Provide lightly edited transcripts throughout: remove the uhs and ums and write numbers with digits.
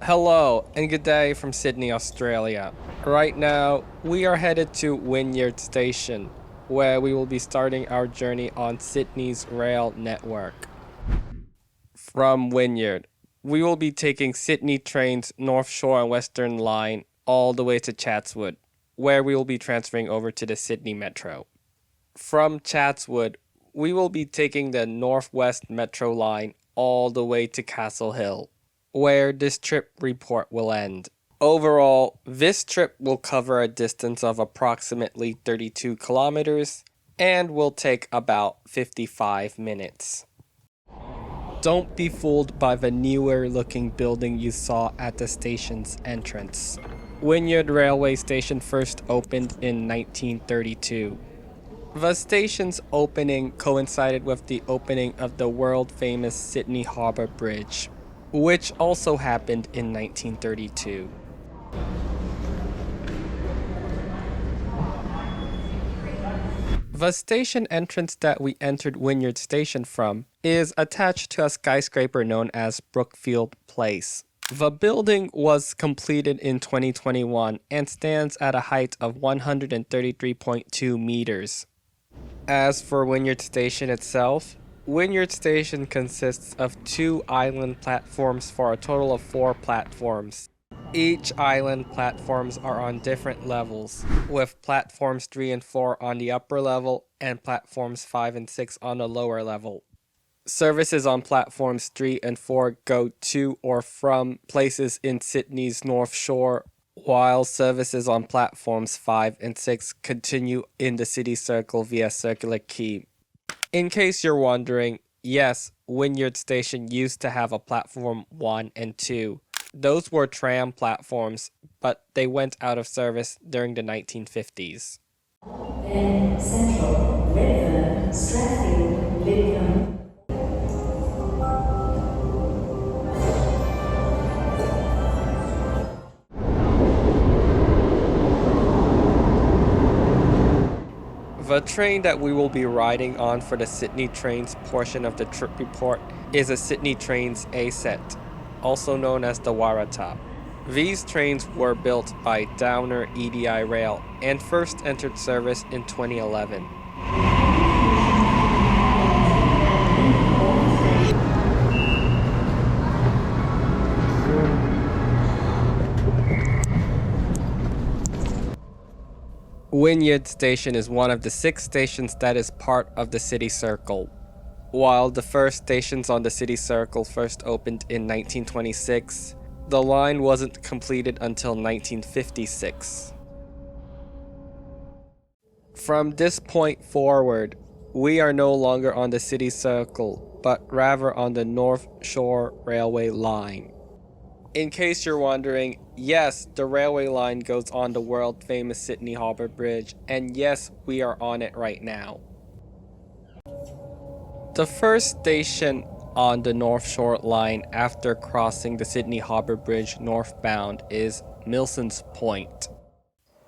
Hello and good day from Sydney, Australia. Right now, we are headed to Wynyard Station, where we will be starting our journey on Sydney's rail network. From Wynyard, we will be taking Sydney Trains North Shore and Western Line all the way to Chatswood, where we will be transferring over to the Sydney Metro. From Chatswood, we will be taking the Northwest Metro Line all the way to Castle Hill, where this trip report will end. Overall, this trip will cover a distance of approximately 32 kilometers and will take about 55 minutes. Don't be fooled by the newer looking building you saw at the station's entrance. Wynyard Railway Station first opened in 1932. The station's opening coincided with the opening of the world-famous Sydney Harbour Bridge, which also happened in 1932. The station entrance that we entered Wynyard Station from is attached to a skyscraper known as Brookfield Place. The building was completed in 2021 and stands at a height of 133.2 meters. As for Wynyard Station itself, Wynyard Station consists of 2 island platforms for a total of 4 platforms. Each island platforms are on different levels, with platforms 3 and 4 on the upper level and platforms 5 and 6 on the lower level. Services on platforms 3 and 4 go to or from places in Sydney's North Shore, while services on platforms 5 and 6 continue in the city circle via Circular Quay. In case you're wondering, yes, Wynyard Station used to have a platform 1 and 2. Those were tram platforms, but they went out of service during the 1950s. Then Central, Redfern, Strathfield, Lidcombe. The train that we will be riding on for the Sydney Trains portion of the trip report is a Sydney Trains A set, also known as the Waratah. These trains were built by Downer EDI Rail and first entered service in 2011. Wynyard Station is one of the 6 stations that is part of the city circle. While the first stations on the city circle first opened in 1926, the line wasn't completed until 1956. From this point forward, we are no longer on the city circle, but rather on the North Shore Railway line. In case you're wondering, yes, the railway line goes on the world-famous Sydney Harbour Bridge, and yes, we are on it right now. The first station on the North Shore line after crossing the Sydney Harbour Bridge northbound is Milson's Point.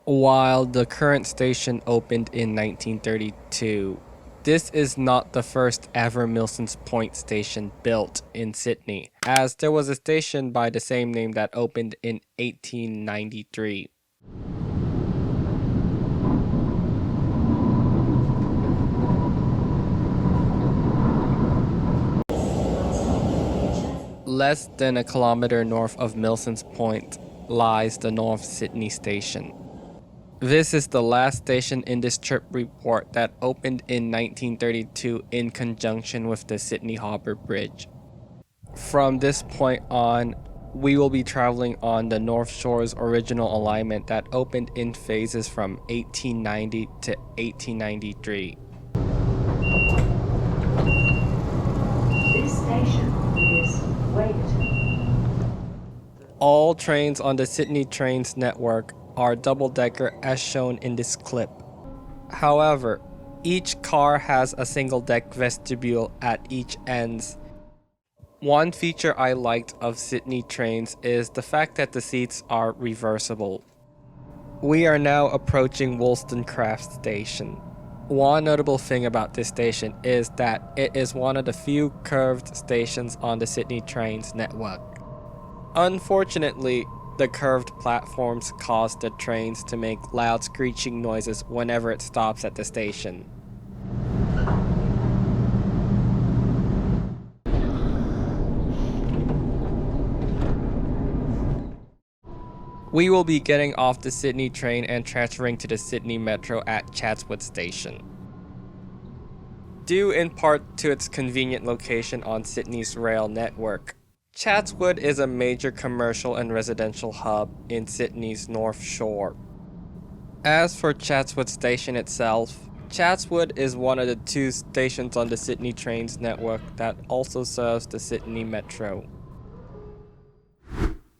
While the current station opened in 1932, this is not the first ever Milson's Point station built in Sydney, as there was a station by the same name that opened in 1893. Less than a kilometer north of Milson's Point lies the North Sydney Station. This is the last station in this trip report that opened in 1932 in conjunction with the Sydney Harbour Bridge. From this point on, we will be traveling on the North Shore's original alignment that opened in phases from 1890 to 1893. This station is Wynyard. All trains on the Sydney Trains network are double-decker as shown in this clip. However, each car has a single-deck vestibule at each ends. One feature I liked of Sydney Trains is the fact that the seats are reversible. We are now approaching Wollstonecraft Station. One notable thing about this station is that it is one of the few curved stations on the Sydney Trains network. Unfortunately, the curved platforms cause the trains to make loud screeching noises whenever it stops at the station. We will be getting off the Sydney train and transferring to the Sydney Metro at Chatswood Station. Due in part to its convenient location on Sydney's rail network, Chatswood is a major commercial and residential hub in Sydney's North Shore. As for Chatswood Station itself, Chatswood is one of the 2 stations on the Sydney Trains network that also serves the Sydney Metro.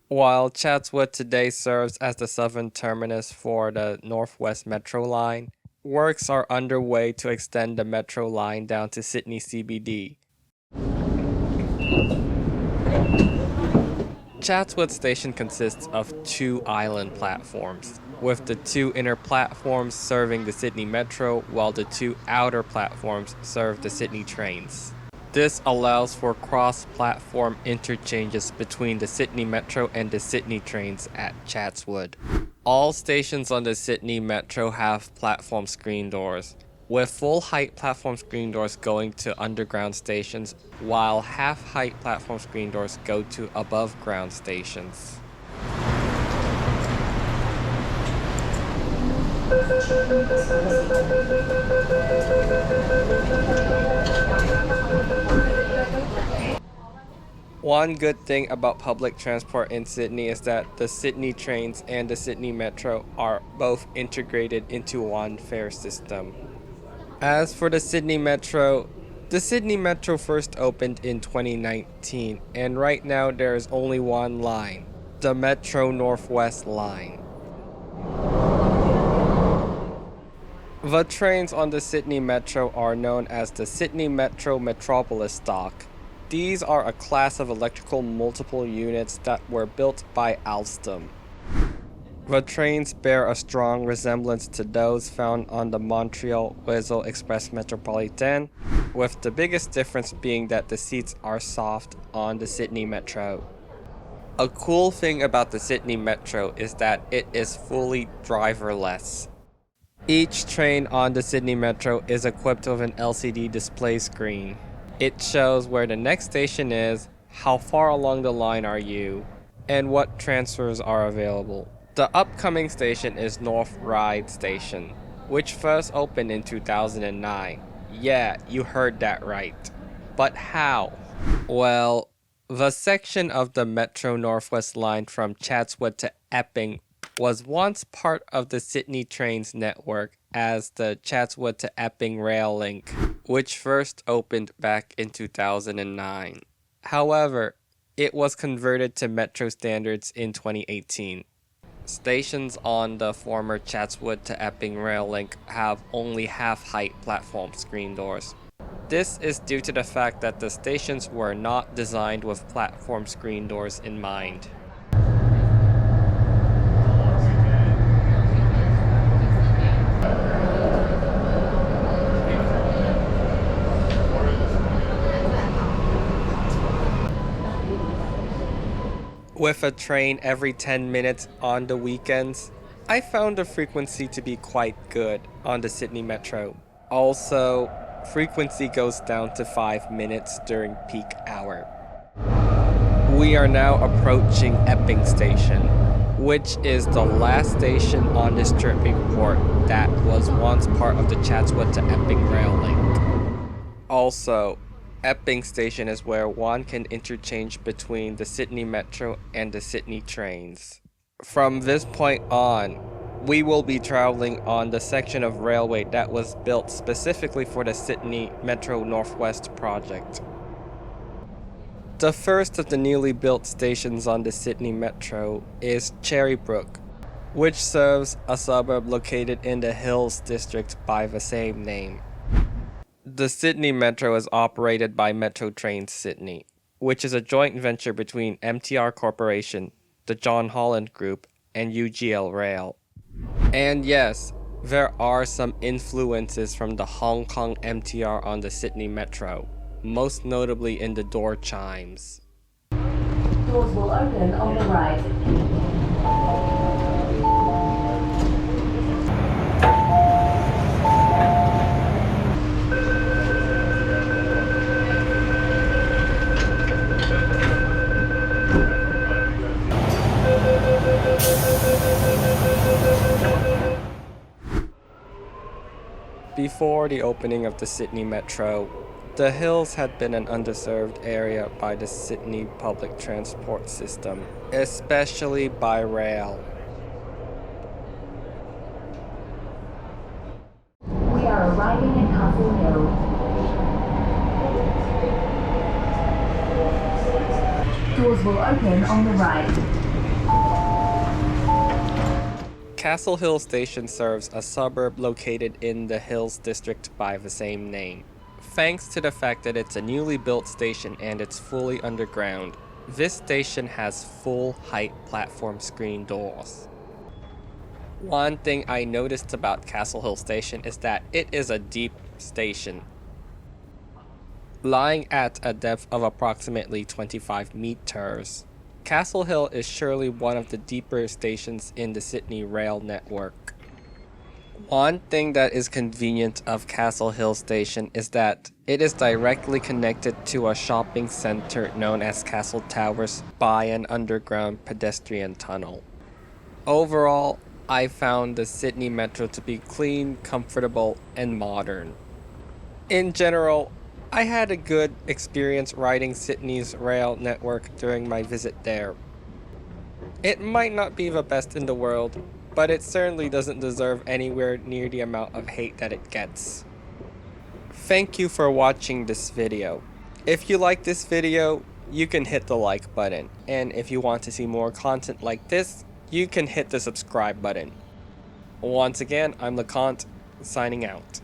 While Chatswood today serves as the southern terminus for the Northwest Metro line, works are underway to extend the Metro line down to Sydney CBD. Chatswood Station consists of 2 island platforms, with the 2 inner platforms serving the Sydney Metro while the 2 outer platforms serve the Sydney trains. This allows for cross-platform interchanges between the Sydney Metro and the Sydney trains at Chatswood. All stations on the Sydney Metro have platform screen doors, with full-height platform screen doors going to underground stations, while half-height platform screen doors go to above-ground stations. One good thing about public transport in Sydney is that the Sydney trains and the Sydney Metro are both integrated into one fare system. As for the Sydney Metro first opened in 2019, and right now there is only one line, the Metro Northwest line. The trains on the Sydney Metro are known as the Sydney Metro Metropolis stock. These are a class of electrical multiple units that were built by Alstom. The trains bear a strong resemblance to those found on the Montreal-Oiseau Express Metropolitan, with the biggest difference being that the seats are soft on the Sydney Metro. A cool thing about the Sydney Metro is that it is fully driverless. Each train on the Sydney Metro is equipped with an LCD display screen. It shows where the next station is, how far along the line are you, and what transfers are available. The upcoming station is North Ryde Station, which first opened in 2009. Yeah, you heard that right. But how? Well, the section of the Metro Northwest line from Chatswood to Epping was once part of the Sydney Trains network as the Chatswood to Epping Rail Link, which first opened back in 2009. However, it was converted to Metro standards in 2018. Stations on the former Chatswood to Epping Rail Link have only half-height platform screen doors. This is due to the fact that the stations were not designed with platform screen doors in mind. With a train every 10 minutes on the weekends, I found the frequency to be quite good on the Sydney Metro. Also, frequency goes down to 5 minutes during peak hour. We are now approaching Epping Station, which is the last station on this trip report that was once part of the Chatswood to Epping Rail Link. Also, Epping Station is where one can interchange between the Sydney Metro and the Sydney trains. From this point on, we will be traveling on the section of railway that was built specifically for the Sydney Metro Northwest project. The first of the newly built stations on the Sydney Metro is Cherrybrook, which serves a suburb located in the Hills district by the same name. The Sydney Metro is operated by Metro Trains Sydney, which is a joint venture between MTR Corporation, the John Holland Group, and UGL Rail. And yes, there are some influences from the Hong Kong MTR on the Sydney Metro, most notably in the door chimes. Doors will open on the right. Before the opening of the Sydney Metro, the hills had been an underserved area by the Sydney public transport system, especially by rail. We are arriving in Castle Hill. Doors will open on the right. Castle Hill Station serves a suburb located in the Hills district by the same name. Thanks to the fact that it's a newly built station and it's fully underground, this station has full height platform screen doors. One thing I noticed about Castle Hill Station is that it is a deep station. Lying at a depth of approximately 25 meters, Castle Hill is surely one of the deeper stations in the Sydney rail network. One thing that is convenient of Castle Hill Station is that it is directly connected to a shopping center known as Castle Towers by an underground pedestrian tunnel. Overall, I found the Sydney Metro to be clean, comfortable, and modern. In general, I had a good experience riding Sydney's rail network during my visit there. It might not be the best in the world, but it certainly doesn't deserve anywhere near the amount of hate that it gets. Thank you for watching this video. If you like this video, you can hit the like button, and if you want to see more content like this, you can hit the subscribe button. Once again, I'm LeConte, signing out.